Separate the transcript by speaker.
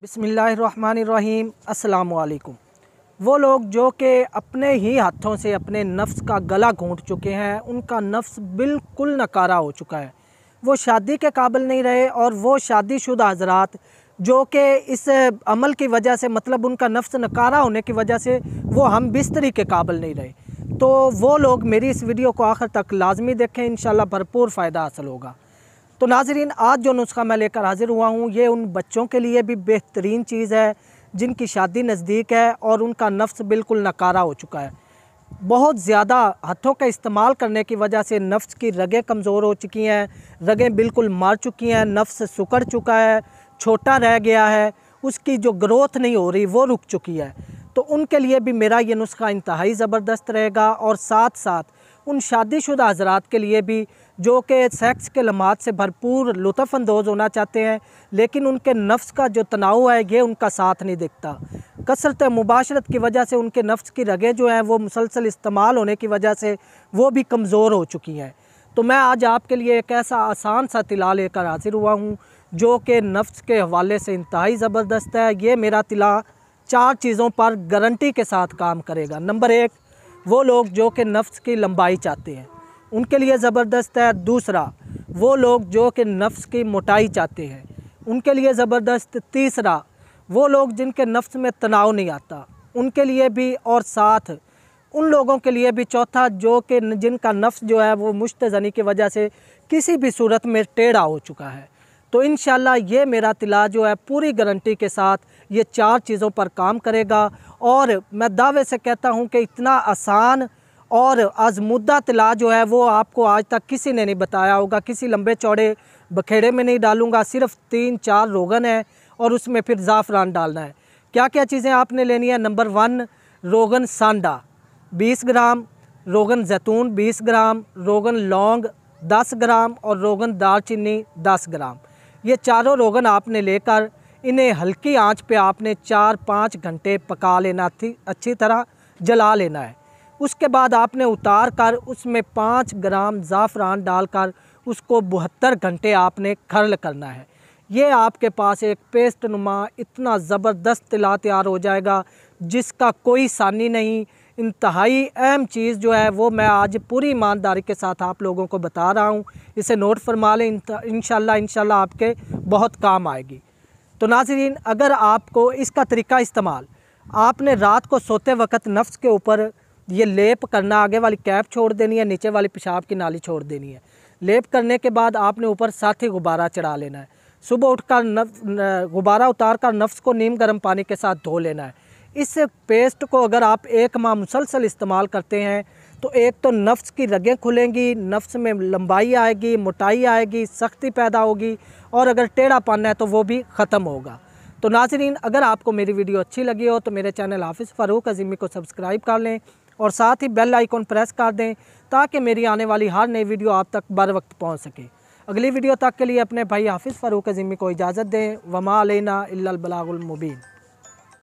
Speaker 1: बिस्मिल्लाहिर्रहमानिर्रहीम। अस्सलामुअलैकुम। वो लोग जो कि अपने ही हाथों से अपने नफ्स का गला घोंट चुके हैं, उनका नफ्स बिल्कुल नकारा हो चुका है, वो शादी के काबिल नहीं रहे। और वो शादीशुदा हज़रात जो कि इस अमल की वजह से, मतलब उनका नफ्स नकारा होने की वजह से वो हम बिस्तरी के काबिल नहीं रहे, तो वो लोग मेरी इस वीडियो को आखिर तक लाजमी देखें, इंशाल्लाह भरपूर फ़ायदा हासिल होगा। तो नाज़रीन, आज जो नुस्खा मैं लेकर हाज़िर हुआ हूँ, ये उन बच्चों के लिए भी बेहतरीन चीज़ है जिनकी शादी नज़दीक है और उनका नफ्स बिल्कुल नकारा हो चुका है। बहुत ज़्यादा हाथों का इस्तेमाल करने की वजह से नफ्स की रगें कमज़ोर हो चुकी हैं, रगें बिल्कुल मर चुकी हैं, नफ्स सुकड़ चुका है, छोटा रह गया है, उसकी जो ग्रोथ नहीं हो रही वो रुक चुकी है। तो उनके लिए भी मेरा ये नुस्खा इंतहाई ज़बरदस्त रहेगा। और साथ साथ उन शादीशुदा हज़रात के लिए भी जो कि सेक्स के लम्हात से भरपूर लुत्फ़अंदोज़ होना चाहते हैं, लेकिन उनके नफ्स का जो तनाव है ये उनका साथ नहीं देता। कसरत मुबाशरत की वजह से उनके नफ्स की रगें जो हैं वो मुसलसल इस्तेमाल होने की वजह से वो भी कमज़ोर हो चुकी हैं। तो मैं आज आपके लिए एक ऐसा आसान सा तिला लेकर हाजिर हुआ हूँ जो कि नफ्स के हवाले से इंतहाई ज़बरदस्त है। ये मेरा तिला 4 चीज़ों पर गारंटी के साथ काम करेगा। नंबर 1, वो लोग जो कि नफ्स की लंबाई चाहते हैं, उनके लिए ज़बरदस्त है। दूसरा, वो लोग जो कि नफ्स की मोटाई चाहते हैं, उनके लिए ज़बरदस्त। तीसरा, वो लोग जिनके नफ्स में तनाव नहीं आता, उनके लिए भी। और साथ उन लोगों के लिए भी चौथा, जो कि जिनका नफ्स जो है वो मुश्तज़नी की वजह से किसी भी सूरत में टेढ़ा हो चुका है। तो इंशाल्लाह ये मेरा तिला जो है पूरी गारंटी के साथ ये 4 चीज़ों पर काम करेगा। और मैं दावे से कहता हूँ कि इतना आसान और आज़मुद्दा तिला जो है वो आपको आज तक किसी ने नहीं बताया होगा। किसी लंबे चौड़े बखेड़े में नहीं डालूँगा, सिर्फ 3-4 रोगन है और उसमें फिर ज़ाफ़रान डालना है। क्या क्या चीज़ें आपने लेनी है? नंबर 1, रोगन सांडा 20 ग्राम, रोगन जैतून 20 ग्राम, रोगन लौंग 10 ग्राम और रोगन दालचीनी 10 ग्राम। ये चारों रोगन आपने लेकर इन्हें हल्की आंच पे आपने 4-5 घंटे पका लेना थी, अच्छी तरह जला लेना है। उसके बाद आपने उतार कर उसमें 5 ग्राम ज़ाफ़रान डालकर उसको 72 घंटे आपने खर्ल करना है। ये आपके पास एक पेस्ट नुमा इतना ज़बरदस्त तिला तैयार हो जाएगा जिसका कोई सानी नहीं। इंतहाई अहम चीज़ जो है वो मैं आज पूरी ईमानदारी के साथ आप लोगों को बता रहा हूँ, इसे नोट फरमा लें, इंशाल्लाह आपके बहुत काम आएगी। तो नाज़रीन, अगर आपको इसका तरीका इस्तेमाल, आपने रात को सोते वक्त नफ्स के ऊपर ये लेप करना, आगे वाली कैप छोड़ देनी है, नीचे वाली पेशाब की नाली छोड़ देनी है। लेप करने के बाद आपने ऊपर साथी गुब्बारा चढ़ा लेना है। सुबह उठकर गुब्बारा उतार कर नफ्स को नीम गर्म पानी के साथ धो लेना है। इस पेस्ट को अगर आप 1 माह मुसलसल इस्तेमाल करते हैं तो एक तो नफ्स की रगें खुलेंगी, नफ्स में लंबाई आएगी, मोटाई आएगी, सख्ती पैदा होगी और अगर टेढ़ापन है तो वो भी ख़त्म होगा। तो नाज़रीन, अगर आपको मेरी वीडियो अच्छी लगी हो तो मेरे चैनल हाफिज़ फ़ारूक अज़ीमी को सब्सक्राइब कर लें और साथ ही बेल आइकॉन प्रेस कर दें ताकि मेरी आने वाली हर नई वीडियो आप तक बर वक्त पहुँच सके। अगली वीडियो तक के लिए अपने भाई हाफिज़ फ़ारूक अज़ीमी को इजाज़त दें। वमा अलैना इल्लल बलागुल मुबीन।